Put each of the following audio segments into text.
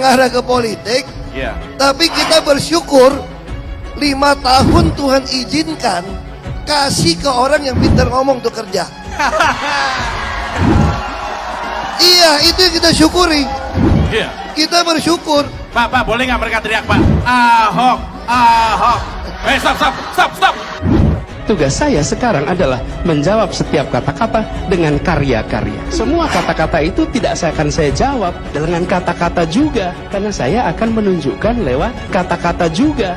mengarah ke politik. Tapi kita bersyukur 5 tahun Tuhan izinkan kasih ke orang yang pintar ngomong untuk kerja. Iya, itu yang kita syukuri. Kita bersyukur. Pak, boleh nggak mereka teriak, Pak? Ahok, Ahok. Stop. Tugas saya sekarang adalah menjawab setiap kata-kata dengan karya-karya. Semua kata-kata itu tidak akan saya jawab dengan kata-kata juga, karena saya akan menunjukkan lewat kata-kata juga.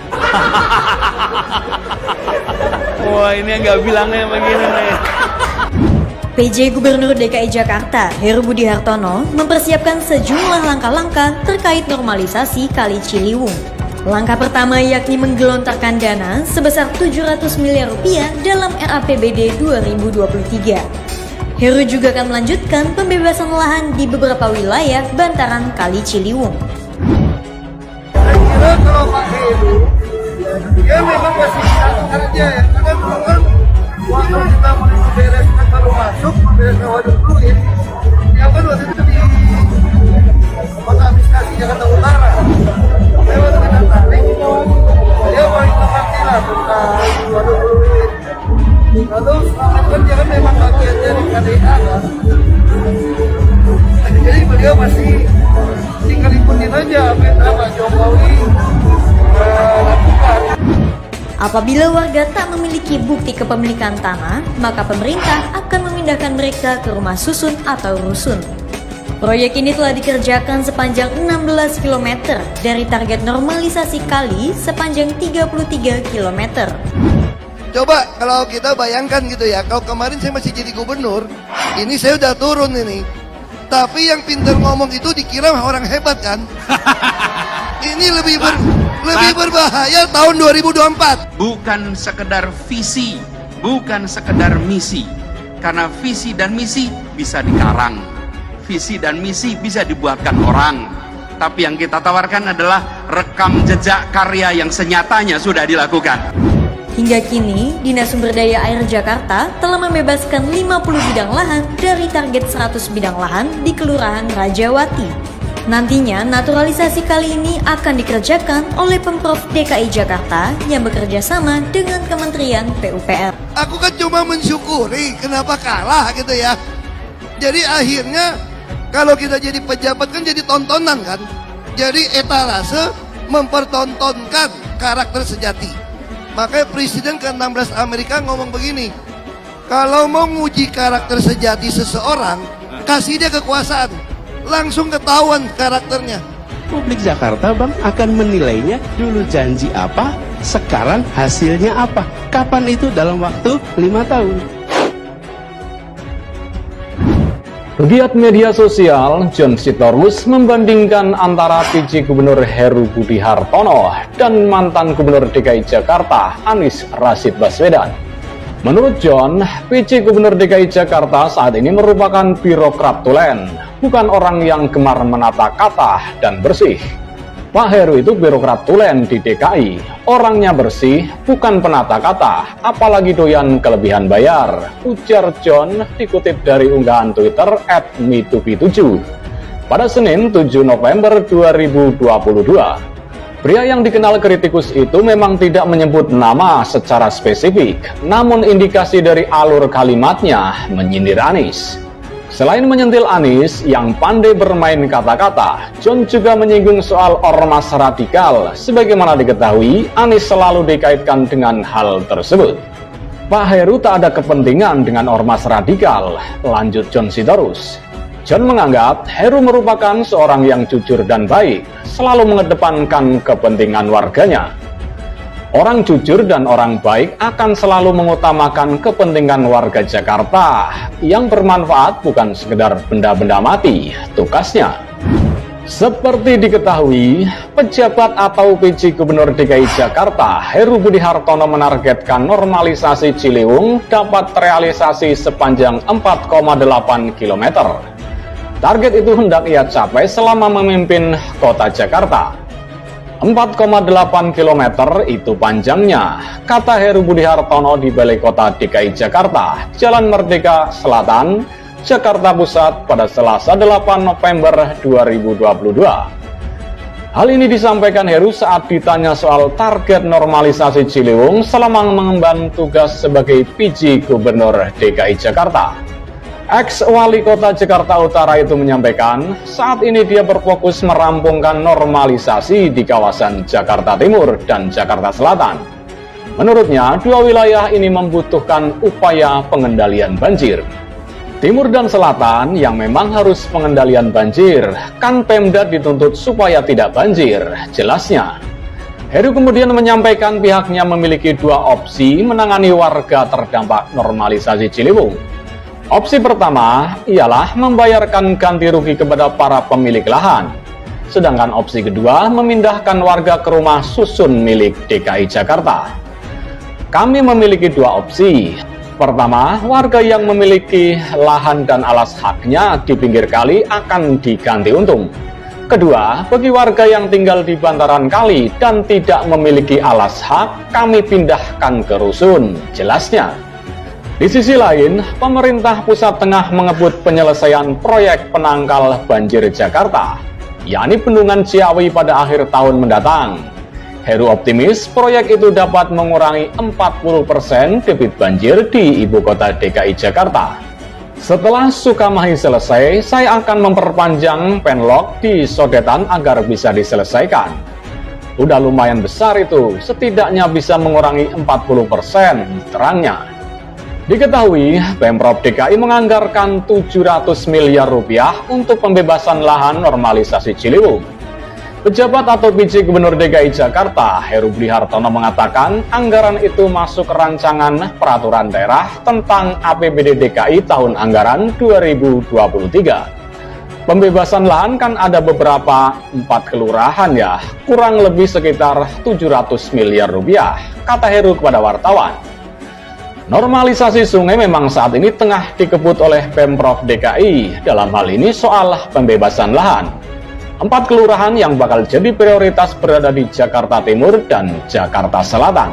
Wah, ini yang nggak bilangnya begini nih. PJ Gubernur DKI Jakarta, Heru Budi Hartono, mempersiapkan sejumlah langkah-langkah terkait normalisasi Kali Ciliwung. Langkah pertama yakni menggelontorkan dana sebesar 700 miliar rupiah dalam RAPBD 2023. Heru juga akan melanjutkan pembebasan lahan di beberapa wilayah bantaran Kali Ciliwung. Saya kira kalau Pak Heru, dia memang masih kerja ya, karena memang waktu kita bereskan baru masuk, bereskan waduk fluid, dia kan waktu itu di Kota Administrasi Jakarta Utara. Saya waktu kita tarik, dia paling mengerti lah tentang waduk fluid. Lalu selama itu kan dia kan memang bagian dari KDA kan. Jadi beliau masih tinggal ikutin aja apa yang Pak Jokowi lakukan. Apabila warga tak memiliki bukti kepemilikan tanah, maka pemerintah akan memindahkan mereka ke rumah susun atau rusun. Proyek ini telah dikerjakan sepanjang 16 km dari target normalisasi kali sepanjang 33 km. Coba kalau kita bayangkan gitu ya, kalau kemarin saya masih jadi gubernur, ini saya udah turun ini. Tapi yang pintar ngomong itu dikira orang hebat kan? Ini lebih berbahaya tahun 2024. Bukan sekedar visi, bukan sekedar misi. Karena visi dan misi bisa dikarang, visi dan misi bisa dibuatkan orang. Tapi yang kita tawarkan adalah rekam jejak karya yang senyatanya sudah dilakukan. Hingga kini, Dinas Sumber Daya Air Jakarta telah membebaskan 50 bidang lahan dari target 100 bidang lahan di Kelurahan Rajawati. Nantinya, naturalisasi kali ini akan dikerjakan oleh Pemprov DKI Jakarta yang bekerja sama dengan Kementerian PUPR. Aku kan cuma mensyukuri kenapa kalah gitu ya. Jadi akhirnya kalau kita jadi pejabat kan jadi tontonan kan. Jadi etalase mempertontonkan karakter sejati. Makanya Presiden ke-16 Amerika ngomong begini, kalau mau nguji karakter sejati seseorang, kasih dia kekuasaan, langsung ketahuan karakternya. Publik Jakarta, Bang, akan menilainya dulu janji apa, sekarang hasilnya apa. Kapan itu? Dalam waktu 5 tahun. Pegiat media sosial John Sitorus membandingkan antara PJ Gubernur Heru Budi Hartono dan mantan Gubernur DKI Jakarta Anies Rashid Baswedan. Menurut John, PJ Gubernur DKI Jakarta saat ini merupakan birokrat tulen, bukan orang yang gemar menata kata dan bersih. Pak Heru itu birokrat tulen di DKI, orangnya bersih, bukan penata kata, apalagi doyan kelebihan bayar, ujar John dikutip dari unggahan Twitter @mitubi7 pada Senin 7 November 2022. Pria yang dikenal kritikus itu memang tidak menyebut nama secara spesifik, namun indikasi dari alur kalimatnya menyindir Anies. Selain menyentil Anies yang pandai bermain kata-kata, John juga menyinggung soal ormas radikal. Sebagaimana diketahui, Anies selalu dikaitkan dengan hal tersebut. Pak Heru tak ada kepentingan dengan ormas radikal, lanjut John Sitorus. John menganggap Heru merupakan seorang yang jujur dan baik, selalu mengedepankan kepentingan warganya. Orang jujur dan orang baik akan selalu mengutamakan kepentingan warga Jakarta yang bermanfaat, bukan sekedar benda-benda mati, tugasnya. Seperti diketahui, pejabat atau PJ Gubernur DKI Jakarta Heru Budi Hartono menargetkan normalisasi Ciliwung dapat terrealisasi sepanjang 4,8 km. Target itu hendak ia capai selama memimpin kota Jakarta. 4,8 km itu panjangnya, kata Heru Budi Hartono di Balai Kota DKI Jakarta, Jalan Merdeka Selatan, Jakarta Pusat pada Selasa 8 November 2022. Hal ini disampaikan Heru saat ditanya soal target normalisasi Ciliwung selama mengemban tugas sebagai PJ Gubernur DKI Jakarta. Ex-Wali Kota Jakarta Utara itu menyampaikan, saat ini dia berfokus merampungkan normalisasi di kawasan Jakarta Timur dan Jakarta Selatan. Menurutnya, dua wilayah ini membutuhkan upaya pengendalian banjir. Timur dan Selatan yang memang harus pengendalian banjir, kan Pemda dituntut supaya tidak banjir, jelasnya. Heru kemudian menyampaikan pihaknya memiliki dua opsi menangani warga terdampak normalisasi Ciliwung. Opsi pertama ialah membayarkan ganti rugi kepada para pemilik lahan. Sedangkan opsi kedua memindahkan warga ke rumah susun milik DKI Jakarta. Kami memiliki dua opsi. Pertama, warga yang memiliki lahan dan alas haknya di pinggir kali akan diganti untung. Kedua, bagi warga yang tinggal di bantaran kali dan tidak memiliki alas hak, kami pindahkan ke rusun, jelasnya. Di sisi lain, pemerintah pusat tengah mengebut penyelesaian proyek penangkal banjir Jakarta, yakni Bendungan Ciawi pada akhir tahun mendatang. Heru optimis proyek itu dapat mengurangi 40% debit banjir di ibu kota DKI Jakarta. Setelah Sukamahi selesai, saya akan memperpanjang penlok di Sodetan agar bisa diselesaikan. Udah lumayan besar itu, setidaknya bisa mengurangi 40%, terangnya. Diketahui, Pemprov DKI menganggarkan 700 miliar rupiah untuk pembebasan lahan normalisasi Ciliwung. Pejabat atau PJ Gubernur DKI Jakarta, Heru Budi Hartono mengatakan anggaran itu masuk rancangan peraturan daerah tentang APBD DKI tahun anggaran 2023. Pembebasan lahan kan ada beberapa 4 kelurahan ya, kurang lebih sekitar 700 miliar rupiah, kata Heru kepada wartawan. Normalisasi sungai memang saat ini tengah dikebut oleh Pemprov DKI, dalam hal ini soal pembebasan lahan. 4 kelurahan yang bakal jadi prioritas berada di Jakarta Timur dan Jakarta Selatan.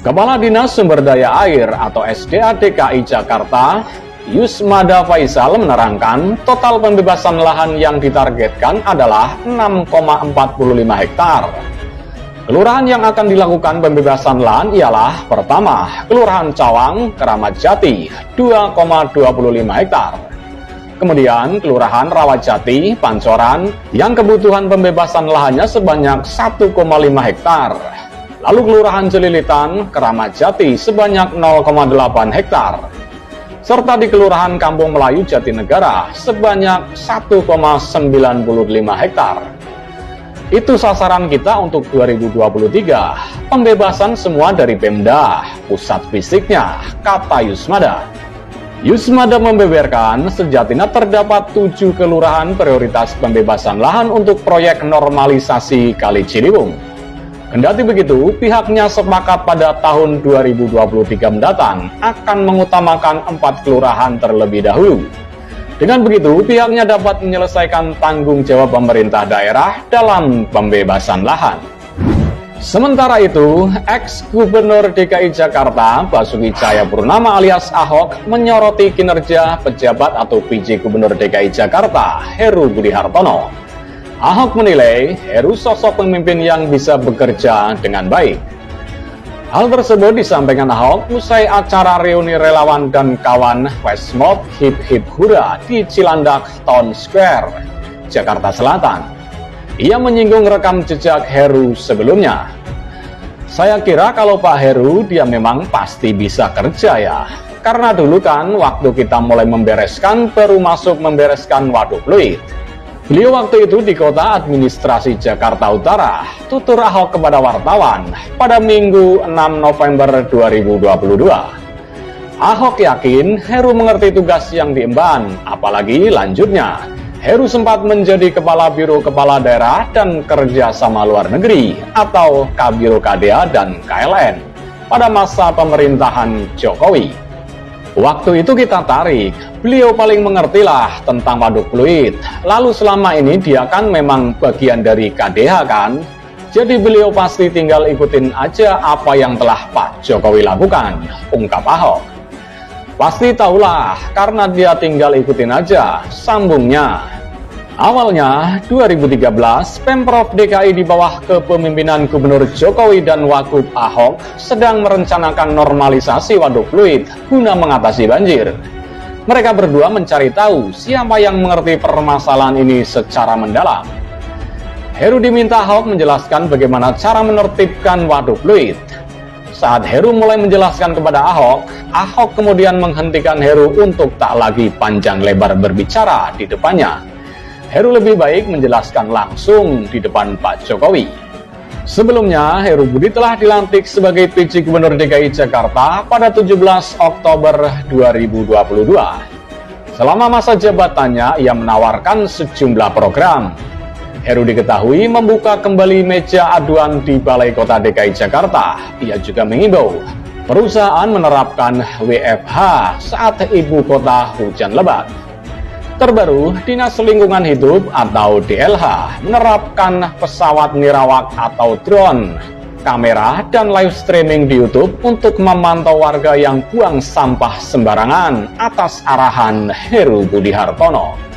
Kepala Dinas Sumber Daya Air atau SDA DKI Jakarta, Yusmada Faisal menerangkan total pembebasan lahan yang ditargetkan adalah 6,45 hektar. Kelurahan yang akan dilakukan pembebasan lahan ialah pertama, Kelurahan Cawang, Keramat Jati, 2,25 hektar. Kemudian Kelurahan Rawajati, Pancoran, yang kebutuhan pembebasan lahannya sebanyak 1,5 hektar. Lalu Kelurahan Celilitan, Keramat Jati sebanyak 0,8 hektar. Serta di Kelurahan Kampung Melayu Jatinegara sebanyak 1,95 hektar. Itu sasaran kita untuk 2023. Pembebasan semua dari Pemda, pusat fisiknya, kata Yusmada. Yusmada membeberkan, sejatinya terdapat 7 kelurahan prioritas pembebasan lahan untuk proyek normalisasi Kali Ciliwung. Kendati begitu, pihaknya sepakat pada tahun 2023 mendatang akan mengutamakan 4 kelurahan terlebih dahulu. Dengan begitu, pihaknya dapat menyelesaikan tanggung jawab pemerintah daerah dalam pembebasan lahan. Sementara itu, ex-Gubernur DKI Jakarta Basuki Cahayapurnama alias Ahok menyoroti kinerja pejabat atau PJ Gubernur DKI Jakarta, Heru Budi Hartono. Ahok menilai Heru sosok pemimpin yang bisa bekerja dengan baik. Hal tersebut disampaikan Ahok usai acara reuni relawan dan kawan Flashmob Hip Hip Hura di Cilandak Town Square, Jakarta Selatan. Ia menyinggung rekam jejak Heru sebelumnya. Saya kira kalau Pak Heru dia memang pasti bisa kerja ya. Karena dulu kan waktu kita mulai membereskan baru masuk membereskan waduk fluid. Beliau waktu itu di kota administrasi Jakarta Utara, tutur Ahok kepada wartawan pada Minggu 6 November 2022. Ahok yakin Heru mengerti tugas yang diemban, apalagi lanjutnya. Heru sempat menjadi Kepala Biro Kepala Daerah dan Kerjasama Luar Negeri atau Kabiro KDA dan KLN pada masa pemerintahan Jokowi. Waktu itu kita tarik, beliau paling mengertilah tentang waduk fluid. Lalu selama ini dia kan memang bagian dari KDH kan, jadi beliau pasti tinggal ikutin aja apa yang telah Pak Jokowi lakukan, ungkap Ahok. Pasti tahulah, karena dia tinggal ikutin aja, sambungnya. Awalnya 2013, Pemprov DKI di bawah kepemimpinan Gubernur Jokowi dan Wagub Ahok sedang merencanakan normalisasi waduk fluid guna mengatasi banjir. Mereka berdua mencari tahu siapa yang mengerti permasalahan ini secara mendalam. Heru diminta Ahok menjelaskan bagaimana cara menertibkan waduk fluid. Saat Heru mulai menjelaskan kepada Ahok, Ahok kemudian menghentikan Heru untuk tak lagi panjang lebar berbicara di depannya. Heru lebih baik menjelaskan langsung di depan Pak Jokowi. Sebelumnya, Heru Budi telah dilantik sebagai PJ Gubernur DKI Jakarta pada 17 Oktober 2022. Selama masa jabatannya, ia menawarkan sejumlah program. Heru diketahui membuka kembali meja aduan di Balai Kota DKI Jakarta. Ia juga mengimbau perusahaan menerapkan WFH saat ibu kota hujan lebat. Terbaru, Dinas Lingkungan Hidup atau DLH menerapkan pesawat nirawak atau drone, kamera, dan live streaming di YouTube untuk memantau warga yang buang sampah sembarangan atas arahan Heru Budi Hartono.